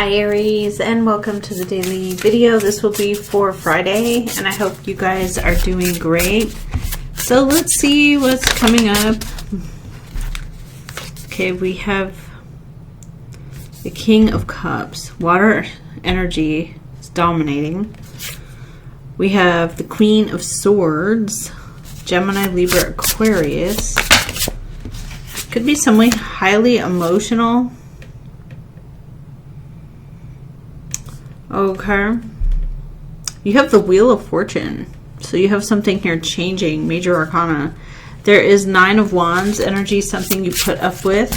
Hi Aries, and welcome to the daily video. This will be for Friday, and I hope you guys are doing great. So let's see what's coming up. Okay, we have the King of Cups. Water energy is dominating. We have the Queen of Swords. Gemini, Libra, Aquarius. Could be someone highly emotional. Okay. You have the Wheel of Fortune. So you have something here changing. Major Arcana. There is Nine of Wands energy. Something you put up with.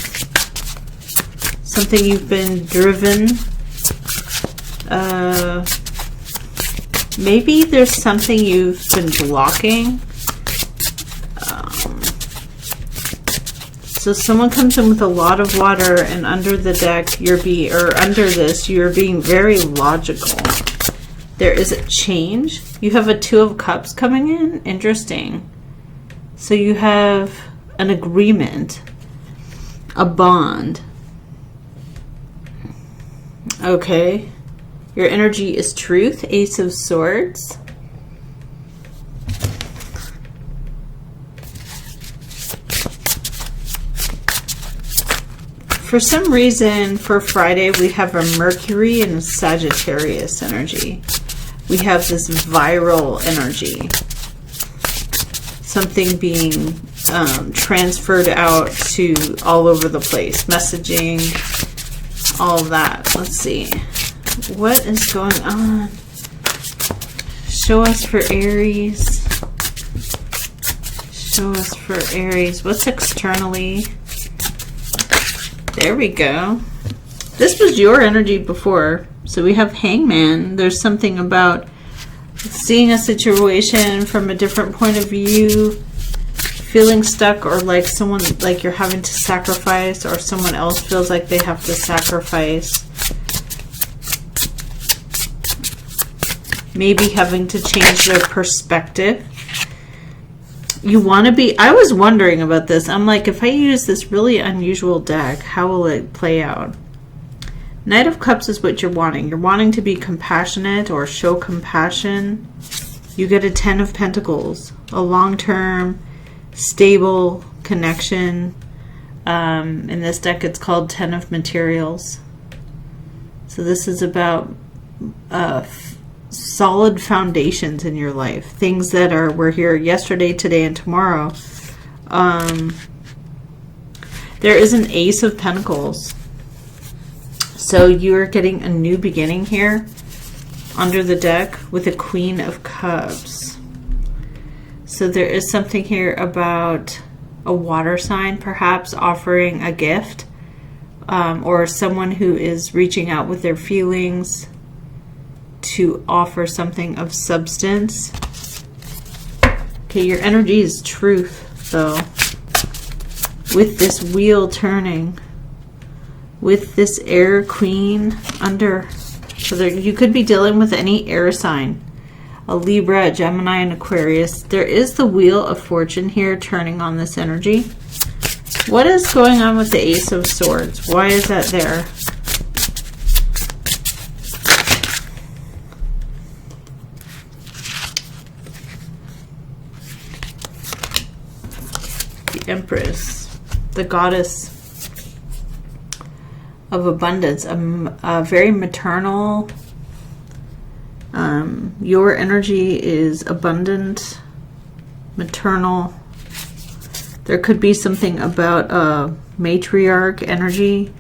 Something you've been driven. Maybe there's something you've been blocking. So someone comes in with a lot of water, and under the deck, you're being very logical. There is a change. You have a Two of Cups coming in. Interesting. So you have an agreement, a bond. Okay. Your energy is truth. Ace of Swords. For some reason, for Friday, we have a Mercury and a Sagittarius energy. We have this viral energy. Something being transferred out to all over the place. Messaging, all of that. Let's see. What is going on? Show us for Aries. Show us for Aries. What's externally? There we go. This was your energy before. So we have Hangman. There's something about seeing a situation from a different point of view, feeling stuck, or like someone, like you're having to sacrifice, or someone else feels like they have to sacrifice. Maybe having to change their perspective. You want to be, I was wondering about this. I'm like, if I use this really unusual deck, how will it play out? Knight of Cups is what you're wanting. You're wanting to be compassionate or show compassion. You get a Ten of Pentacles, a long-term, stable connection. In this deck, it's called Ten of Materials. So this is about solid foundations in your life, things that were here yesterday, today, and tomorrow. There is an Ace of Pentacles, so you're getting a new beginning here under the deck with a Queen of Cups. So there is something here about a water sign perhaps offering a gift, or someone who is reaching out with their feelings to offer something of substance. Okay, your energy is truth, though. With this wheel turning, with this air queen under, so there, you could be dealing with any air sign, a Libra, a Gemini, and Aquarius. There is the Wheel of Fortune here turning on this energy. What is going on with the Ace of Swords? Why is that there? Empress, the goddess of abundance, a very maternal. Your energy is abundant, maternal. There could be something about a matriarch energy.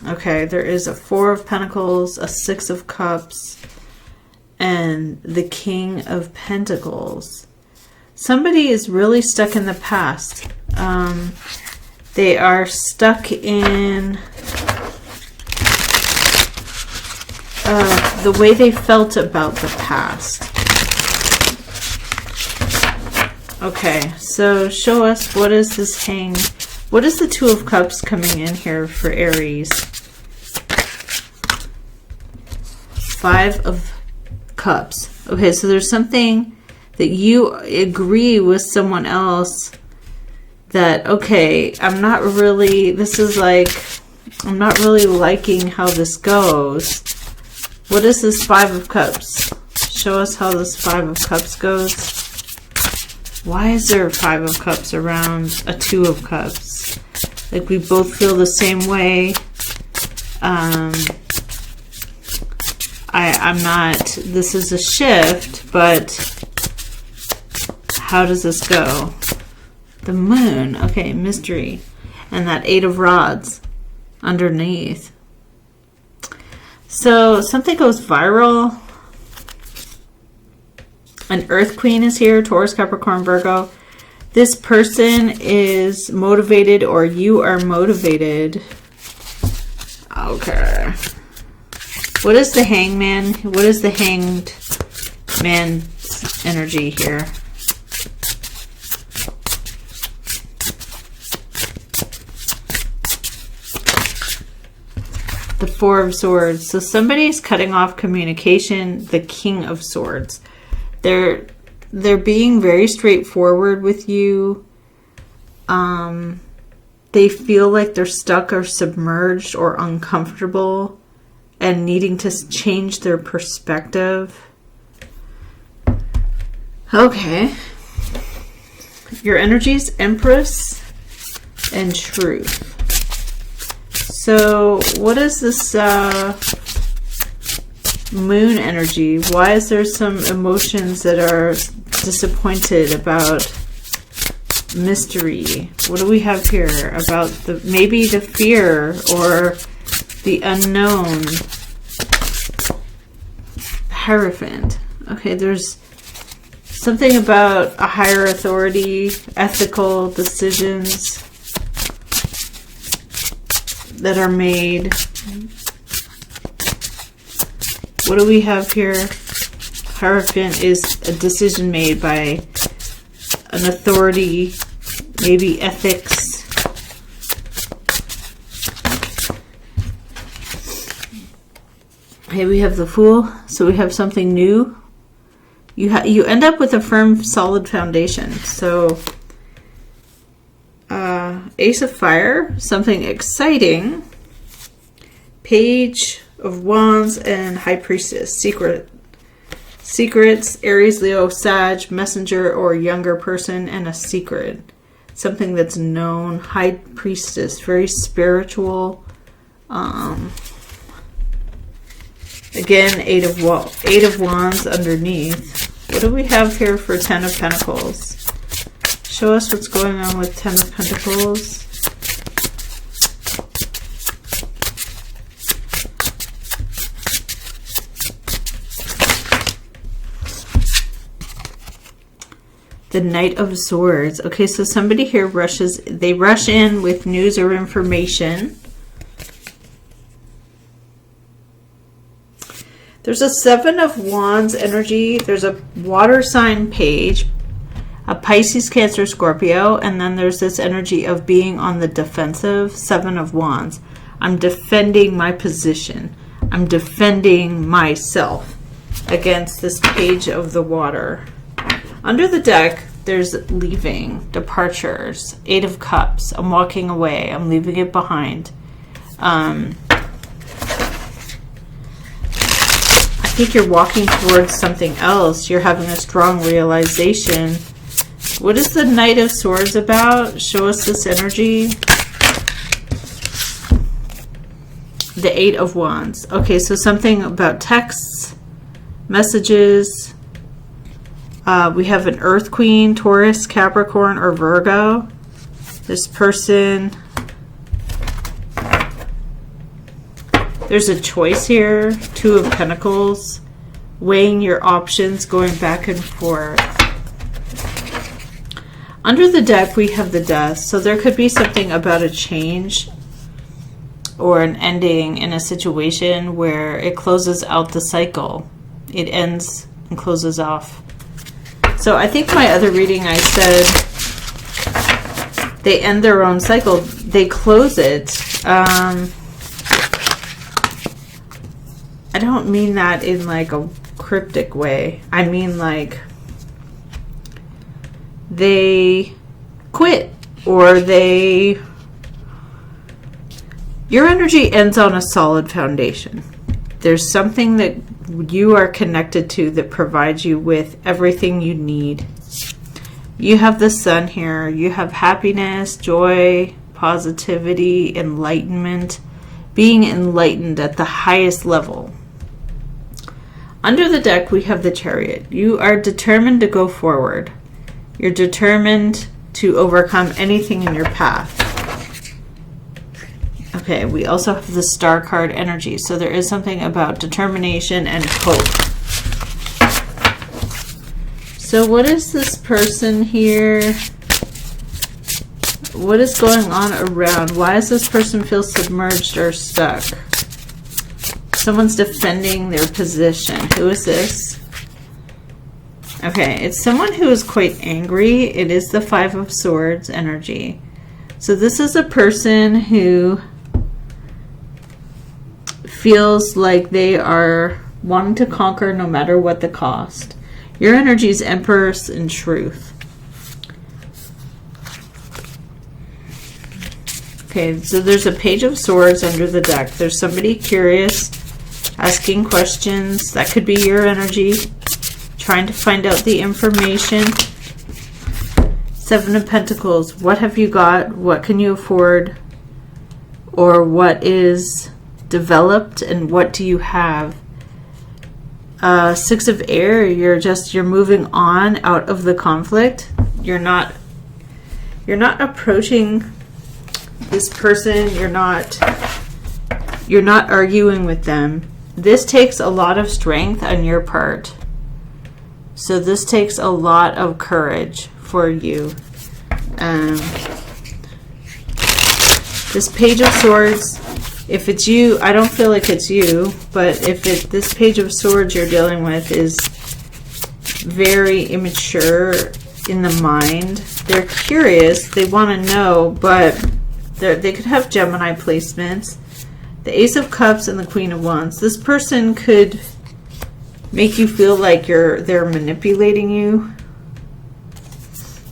Okay, there is a Four of Pentacles, a Six of Cups, and the King of Pentacles. Somebody is really stuck in the past. They are stuck in the way they felt about the past. Okay, so show us, what is this what is the Two of Cups coming in here for Aries? Five of Cups. Okay, so there's something that you agree with someone else that, okay, I'm not really, this is like I'm not really liking how this goes. What is this Five of Cups? Show us how this Five of Cups goes. Why is there a Five of Cups around a Two of Cups? Like we both feel the same way. I'm not, this is a shift, but how does this go? The Moon, okay, mystery. And that Eight of Rods underneath. So something goes viral. An Earth Queen is here, Taurus, Capricorn, Virgo. This person is motivated, or you are motivated. Okay. What is the Hangman? What is the Hanged Man's energy here? The Four of Swords. So somebody's cutting off communication. The King of Swords. They're being very straightforward with you. They feel like they're stuck or submerged or uncomfortable and needing to change their perspective. Okay. Your energies, Empress and Truth. So what is this Moon energy? Why is there some emotions that are disappointed about mystery? What do we have here about the maybe the fear or the unknown? Hierophant. Okay, there's something about a higher authority, ethical decisions that are made. What do we have here? Hierophant is a decision made by an authority, maybe ethics. Okay, we have the Fool, so we have something new. You end up with a firm, solid foundation. So, Ace of Fire, something exciting. Page of Wands and High Priestess. Secrets, Aries, Leo, Sag, messenger or younger person, and a secret. Something that's known. High Priestess, very spiritual. Again, Eight of Wands underneath. What do we have here for Ten of Pentacles? Show us what's going on with Ten of Pentacles. The Knight of Swords. Okay, so somebody here rush in with news or information. There's a Seven of Wands energy. There's a water sign page, a Pisces, Cancer, Scorpio, and then there's this energy of being on the defensive. Seven of Wands. I'm defending my position. I'm defending myself against this page of the water. Under the deck, there's leaving, departures, Eight of Cups. I'm walking away. I'm leaving it behind. I think you're walking towards something else. You're having a strong realization. What is the Knight of Swords about? Show us this energy. The Eight of Wands. Okay, so something about texts, messages. We have an Earth Queen, Taurus, Capricorn, or Virgo. This person. There's a choice here. Two of Pentacles. Weighing your options, going back and forth. Under the deck, we have the Death. So there could be something about a change or an ending in a situation where it closes out the cycle. It ends and closes off. So I think my other reading, I said they end their own cycle. They close it. I don't mean that in like a cryptic way. I mean like they quit or they Your energy ends on a solid foundation. There's something that you are connected to that provides you with everything you need. You have the sun here. You have happiness, joy, positivity, enlightenment, being enlightened at the highest level. Under the deck, we have the Chariot. You are determined to go forward. You're determined to overcome anything in your path. Okay, we also have the Star card energy. So there is something about determination and hope. So what is this person here? What is going on around? Why does this person feel submerged or stuck? Someone's defending their position. Who is this? Okay, it's someone who is quite angry. It is the Five of Swords energy. So this is a person who feels like they are wanting to conquer no matter what the cost. Your energy is Empress in Truth. Okay, so there's a Page of Swords under the deck. There's somebody curious, asking questions. That could be your energy, trying to find out the information. Seven of Pentacles. What have you got? What can you afford? Or what is developed and what do you have? Six of Air. You're moving on out of the conflict. You're not approaching this person. You're not arguing with them. This takes a lot of strength on your part. So this takes a lot of courage for you. This Page of Swords, if it's you, I don't feel like it's you, but if this Page of Swords you're dealing with is very immature in the mind, they're curious, they want to know, but they could have Gemini placements. The Ace of Cups and the Queen of Wands. This person could make you feel like they're manipulating you.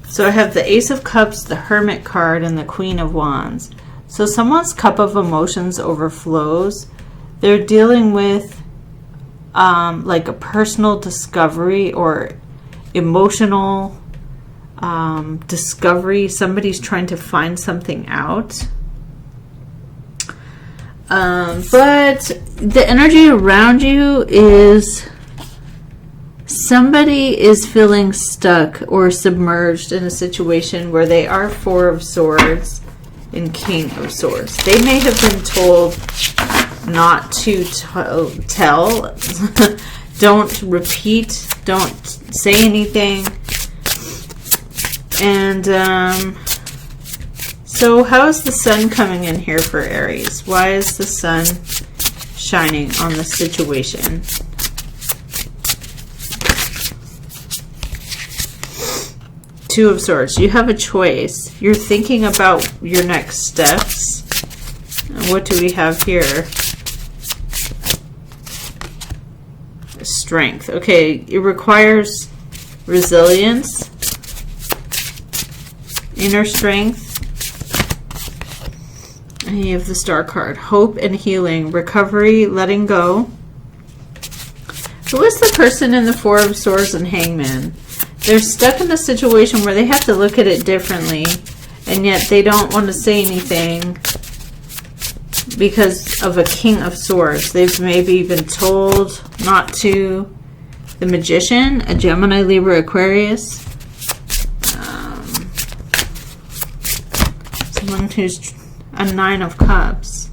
So I have the Ace of Cups, the Hermit card, and the Queen of Wands. So someone's cup of emotions overflows. They're dealing with like a personal discovery or emotional discovery. Somebody's trying to find something out. But the energy around you is somebody is feeling stuck or submerged in a situation where they are Four of Swords and King of Swords. They may have been told not to tell. Don't repeat. Don't say anything. And so how is the sun coming in here for Aries? Why is the sun shining on the situation? Two of Swords. You have a choice. You're thinking about your next steps. And what do we have here? Strength. Okay, it requires resilience, inner strength. And you have the Star card. Hope and healing, recovery, letting go. Who is the person in the Four of Swords and Hangman? They're stuck in a situation where they have to look at it differently, and yet they don't want to say anything because of a King of Swords. They've maybe been told not to. The Magician, a Gemini, Libra, Aquarius. Someone who's a Nine of Cups.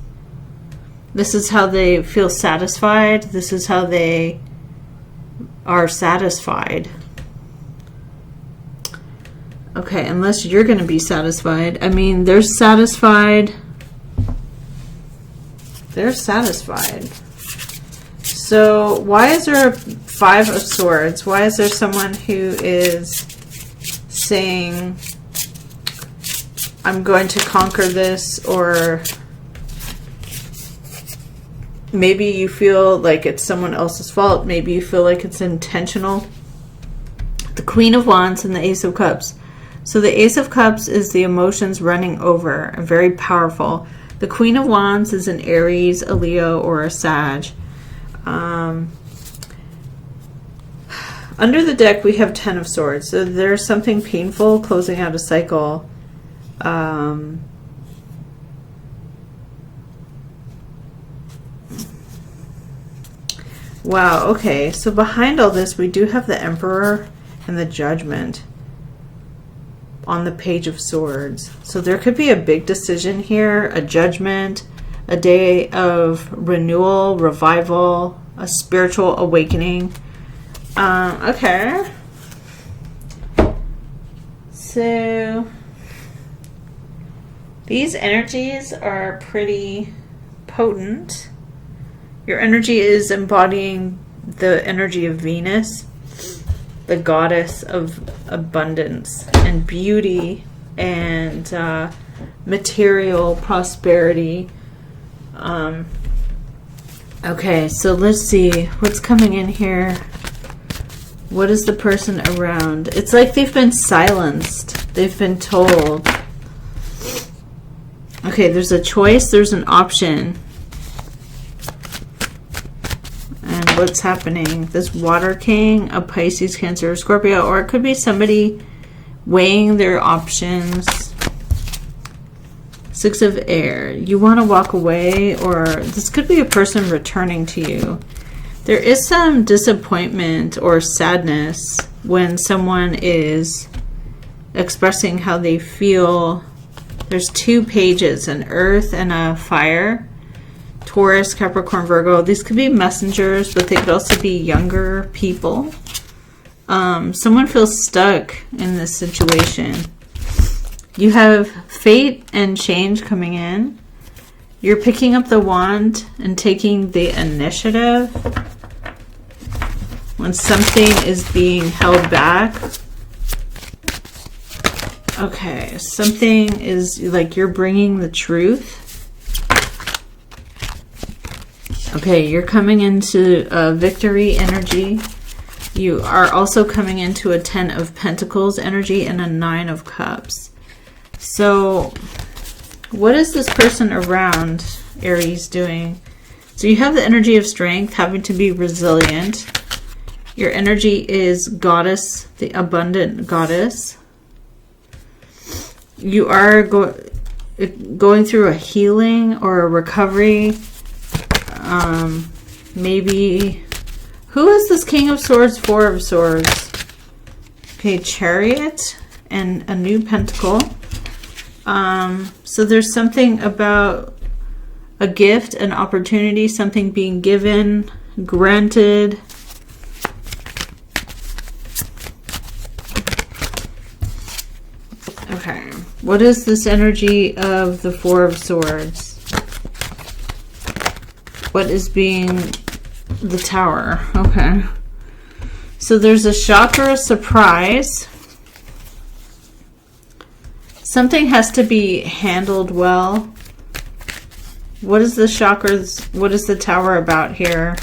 This is how they feel satisfied. This is how they are satisfied. Okay, unless you're going to be satisfied. I mean, they're satisfied. They're satisfied. So why is there a Five of Swords? Why is there someone who is saying, I'm going to conquer this? Or maybe you feel like it's someone else's fault. Maybe you feel like it's intentional. The Queen of Wands and the Ace of Cups. So the Ace of Cups is the emotions running over, and very powerful. The Queen of Wands is an Aries, a Leo, or a Sag. Under the deck, we have 10 of Swords. So there's something painful closing out a cycle. Wow, okay. So behind all this, we do have the Emperor and the Judgment on the Page of Swords. So there could be a big decision here, a judgment, a day of renewal, revival, a spiritual awakening. Okay. So these energies are pretty potent. Your energy is embodying the energy of Venus, the goddess of abundance and beauty and material prosperity. Okay, so let's see what's coming in here. What is the person around? It's like they've been silenced. They've been told. Okay, there's a choice. There's an option. And what's happening? This Water King, a Pisces, Cancer, or Scorpio. Or it could be somebody weighing their options. Six of Air. You want to walk away, or this could be a person returning to you. There is some disappointment or sadness when someone is expressing how they feel. There's two pages, an earth and a fire. Taurus, Capricorn, Virgo. These could be messengers, but they could also be younger people. Someone feels stuck in this situation. You have fate and change coming in. You're picking up the wand and taking the initiative. When something is being held back. Okay, something is like you're bringing the truth. Okay, you're coming into a victory energy. You are also coming into a 10 of Pentacles energy and a 9 of Cups. So, what is this person around Aries doing? So you have the energy of strength, having to be resilient. Your energy is goddess, the abundant goddess. You are going through a healing or a recovery. Maybe, who is this King of Swords, Four of Swords? Okay, Chariot and a new Pentacle. So there's something about a gift, an opportunity, something being given, granted. Okay, what is this energy of the Four of Swords? What is being the Tower? Okay. So there's a shock or a surprise. Something has to be handled well. What is the shock or what is the Tower about here?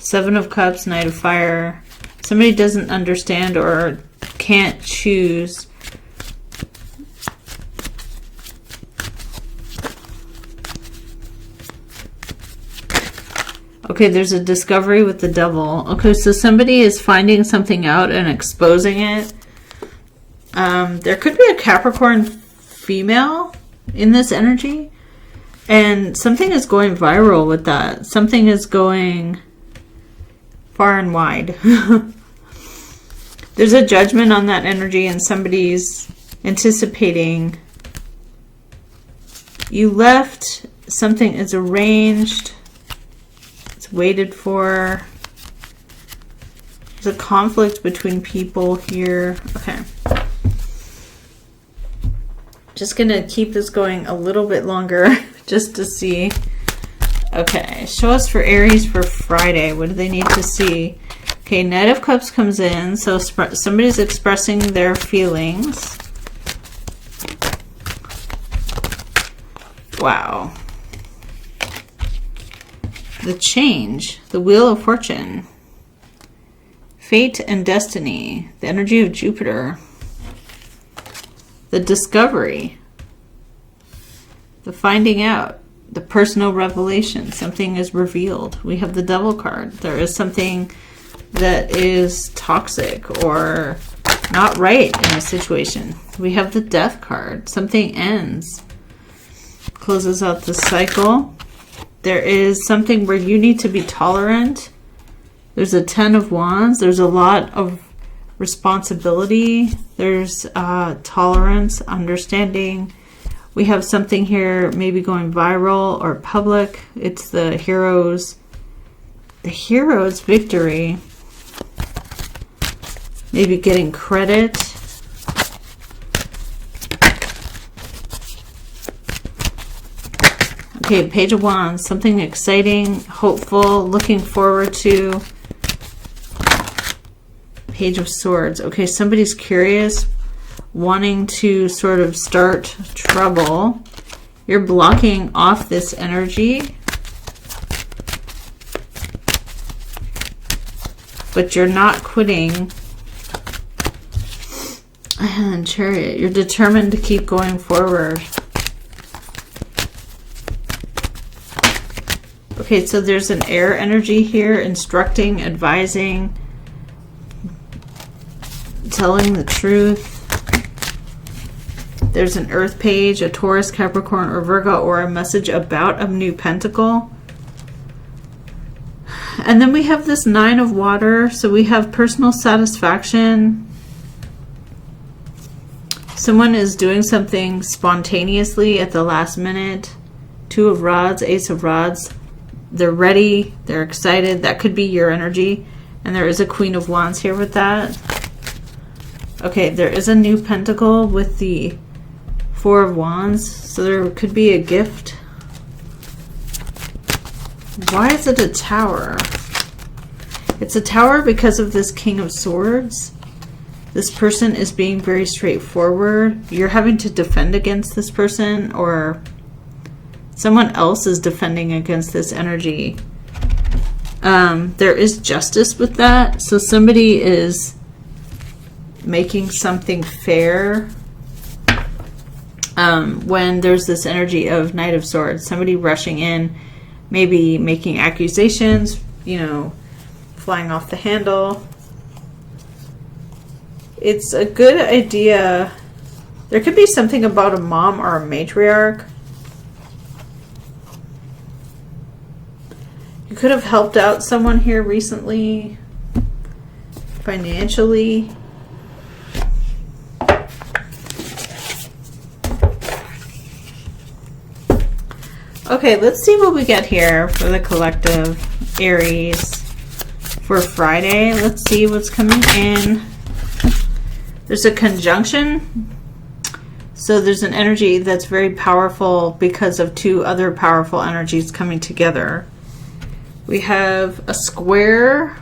Seven of Cups, Knight of Fire. Somebody doesn't understand or can't choose. Okay, there's a discovery with the Devil. Okay, so somebody is finding something out and exposing it. There could be a Capricorn female in this energy. And something is going viral with that. Something is going far and wide. There's a judgment on that energy and somebody's anticipating. You left. Something is arranged. It's waited for. There's a conflict between people here. Okay. Just going to keep this going a little bit longer just to see. Okay, show us for Aries for Friday. What do they need to see? Okay, Knight of Cups comes in. So somebody's expressing their feelings. Wow. The Change. The Wheel of Fortune. Fate and Destiny. The energy of Jupiter. The Discovery. the finding out, the personal revelation. Something is revealed. We have the Devil card. There is something that is toxic or not right in a situation. We have the Death card. Something ends. Closes out the cycle. There is something where you need to be tolerant. There's a 10 of Wands. There's a lot of responsibility. There's tolerance, understanding. We have something here maybe going viral or public. It's the hero's victory. Maybe getting credit. Okay, Page of Wands, something exciting, hopeful, looking forward to. Page of Swords. Okay, somebody's curious, wanting to sort of start trouble. You're blocking off this energy, but you're not quitting. And Chariot, you're determined to keep going forward. Okay, so there's an air energy here, instructing, advising, telling the truth. There's an Earth page, a Taurus, Capricorn, or Virgo, or a message about a new pentacle. And then we have this 9 of Water, so we have personal satisfaction. Someone is doing something spontaneously at the last minute. 2 of Rods, Ace of Rods. They're ready, they're excited. That could be your energy. And there is a Queen of Wands here with that. Okay, there is a new pentacle with the 4 of Wands. So there could be a gift. Why is it a Tower? It's a Tower because of this King of Swords. This person is being very straightforward. You're having to defend against this person, or someone else is defending against this energy. There is justice with that. So somebody is making something fair. When there's this energy of Knight of Swords, somebody rushing in, maybe making accusations, you know, flying off the handle. It's a good idea. There could be something about a mom or a matriarch. You could have helped out someone here recently, financially. Okay, let's see what we get here for the collective Aries for Friday. Let's see what's coming in. There's a conjunction. So there's an energy that's very powerful because of 2 other powerful energies coming together. We have a square,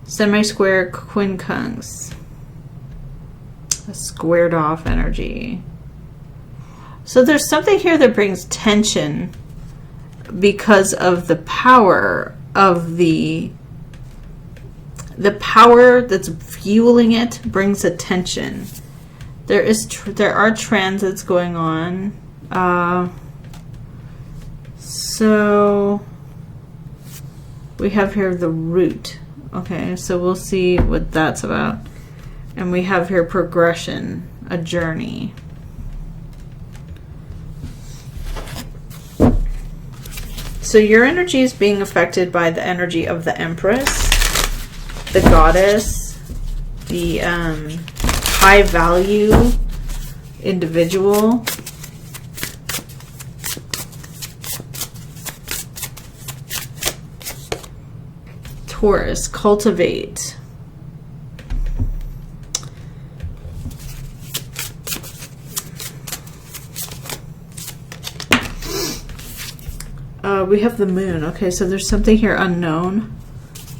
semi-square, quincunx. A squared off energy. So there's something here that brings tension because of the power of the power that's fueling it brings attention. There are transits going on. So we have here the Root. Okay, so we'll see what that's about. And we have here progression, a journey. So your energy is being affected by the energy of the Empress, the Goddess, the high value individual. Taurus, cultivate. We have the Moon. Okay, so there's something here unknown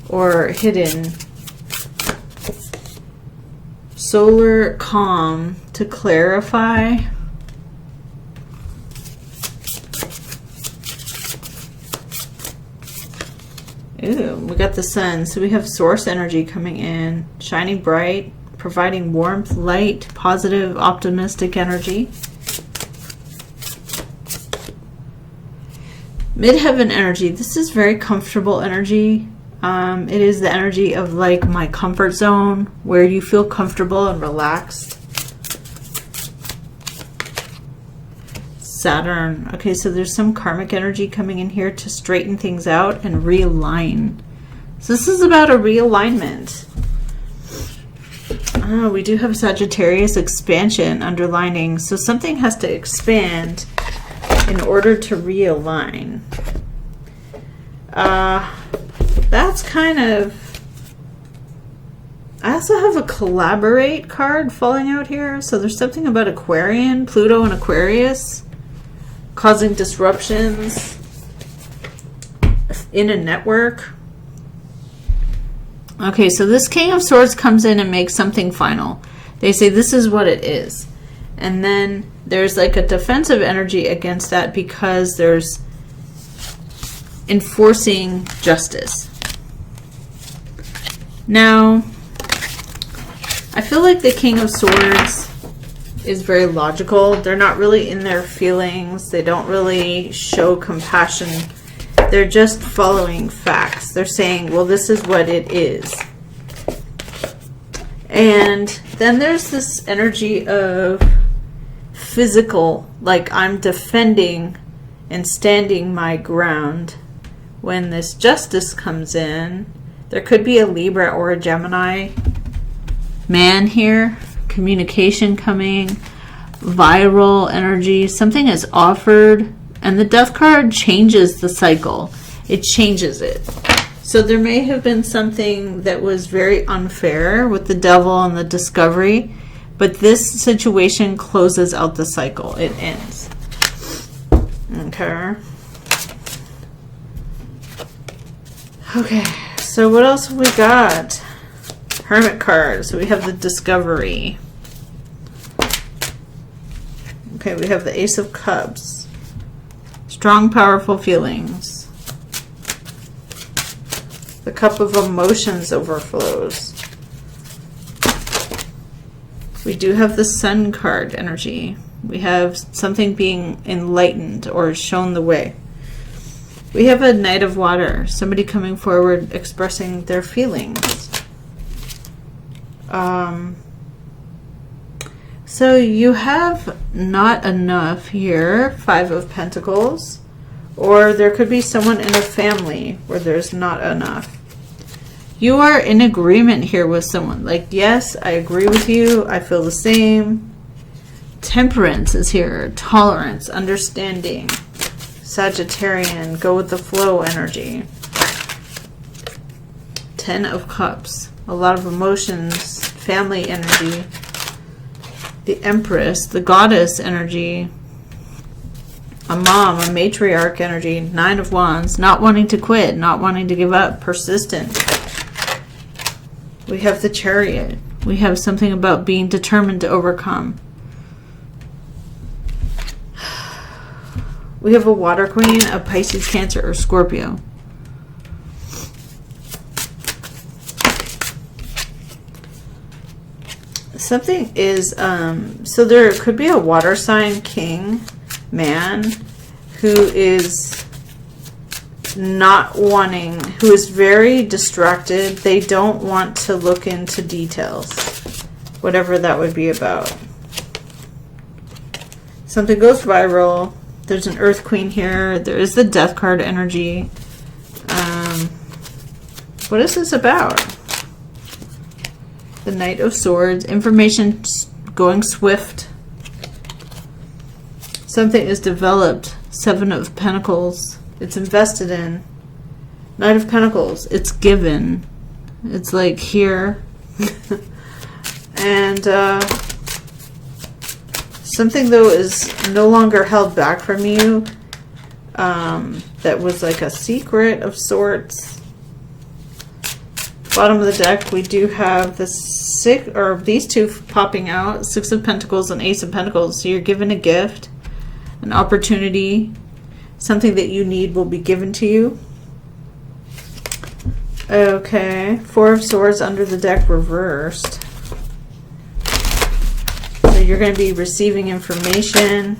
or hidden. Solar calm to clarify. Ooh, we got the Sun. So we have source energy coming in, shining bright, providing warmth, light, positive, optimistic energy. Midheaven energy. This is very comfortable energy. It is the energy of like my comfort zone, where you feel comfortable and relaxed. Saturn. Okay, so there's some karmic energy coming in here to straighten things out and realign. So this is about a realignment. Oh, we do have Sagittarius expansion underlining. So something has to expand in order to realign. That's kind of... I also have a collaborate card falling out here. So there's something about Aquarian, Pluto and Aquarius, causing disruptions in a network. Okay, so this King of Swords comes in and makes something final. They say this is what it is. And then there's like a defensive energy against that because there's enforcing justice. Now, I feel like the King of Swords is very logical. They're not really in their feelings. They don't really show compassion. They're just following facts. They're saying, well, this is what it is. And then there's this energy of physical, like I'm defending and standing my ground. When this justice comes in, there could be a Libra or a Gemini man here. Communication coming, viral energy, something is offered, and the Death card changes the cycle. It changes it. So there may have been something that was very unfair with the Devil and the Discovery, but this situation closes out the cycle. It ends. Okay. Okay, so what else have we got? Hermit card. So we have the Discovery. Okay, we have the Ace of Cups. Strong, powerful feelings. The Cup of Emotions overflows. We do have the Sun card energy. We have something being enlightened or shown the way. We have a Knight of Water. Somebody coming forward expressing their feelings. So you have not enough here, Five of Pentacles, or there could be someone in a family where there's not enough. You are in agreement here with someone. Like, yes, I agree with you. I feel the same. Temperance is here. Tolerance, understanding. Sagittarian, go with the flow energy. Ten of Cups. A lot of emotions, family energy. The Empress, the Goddess energy. A mom, a matriarch energy. Nine of Wands, not wanting to quit, not wanting to give up, persistent. We have the Chariot. We have something about being determined to overcome. We have a Water Queen, a Pisces, Cancer, or Scorpio. Something is, so there could be a water sign king, man, who is not wanting, who is very distracted. They don't want to look into details, whatever that would be about. Something goes viral. There's an Earth Queen here. There is the Death card energy. What is this about? The Knight of Swords. Information going swift. Something is developed. Seven of Pentacles. It's invested in. Knight of Pentacles. It's given. It's like here. And something, though, is no longer held back from you. That was like a secret of sorts. Bottom of the deck, we do have the these two popping out. Six of Pentacles and Ace of Pentacles. So you're given a gift, an opportunity, something that you need will be given to you. Okay, Four of Swords under the deck reversed. So you're going to be receiving information.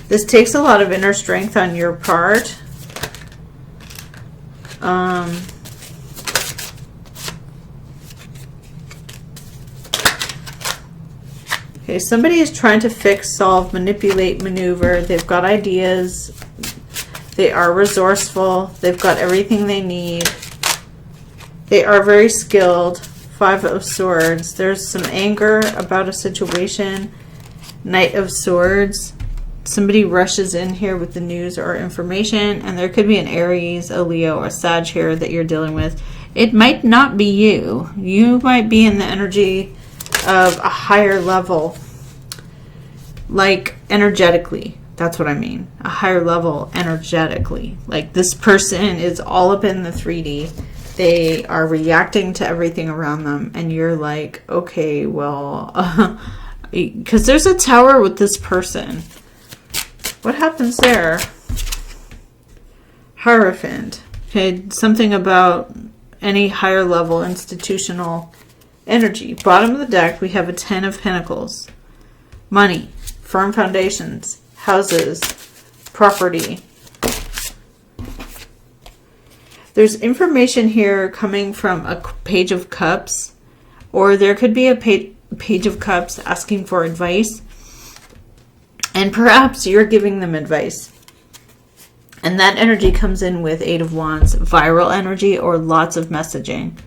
This takes a lot of inner strength on your part. Okay, somebody is trying to fix, solve, manipulate, maneuver. They've got ideas. They are resourceful. They've got everything they need. They are very skilled. 5 of Swords. There's some anger about a situation. Knight of Swords. Somebody rushes in here with the news or information, and there could be an Aries, a Leo, or a Sag here that you're dealing with. It might not be you. You might be in the energy of a higher level, like energetically. That's what I mean. A higher level energetically. Like this person is all up in the 3D. They are reacting to everything around them, and you're like, okay, well, because there's a Tower with this person. What happens there? Hierophant. Okay, something about any higher level institutional energy. Bottom of the deck, we have a 10 of Pentacles. Money, firm foundations, houses, property. There's information here coming from a Page of Cups, or there could be a Page of Cups asking for advice, and perhaps you're giving them advice. And that energy comes in with 8 of Wands, viral energy, or lots of messaging.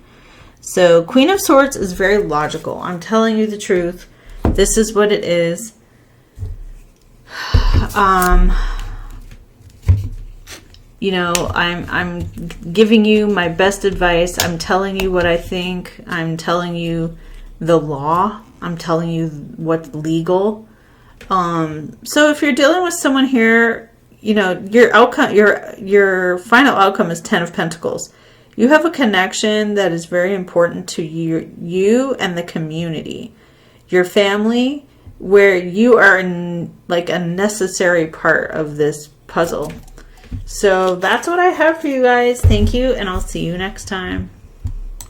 So Queen of Swords is very logical. I'm telling you the truth. This is what it is. You know, I'm giving you my best advice. I'm telling you what I think. I'm telling you the law. I'm telling you what's legal. So if you're dealing with someone here, you know, your outcome, your final outcome is 10 of Pentacles. You have a connection that is very important to you and the community, your family, where you are like a necessary part of this puzzle. So that's what I have for you guys. Thank you, and I'll see you next time.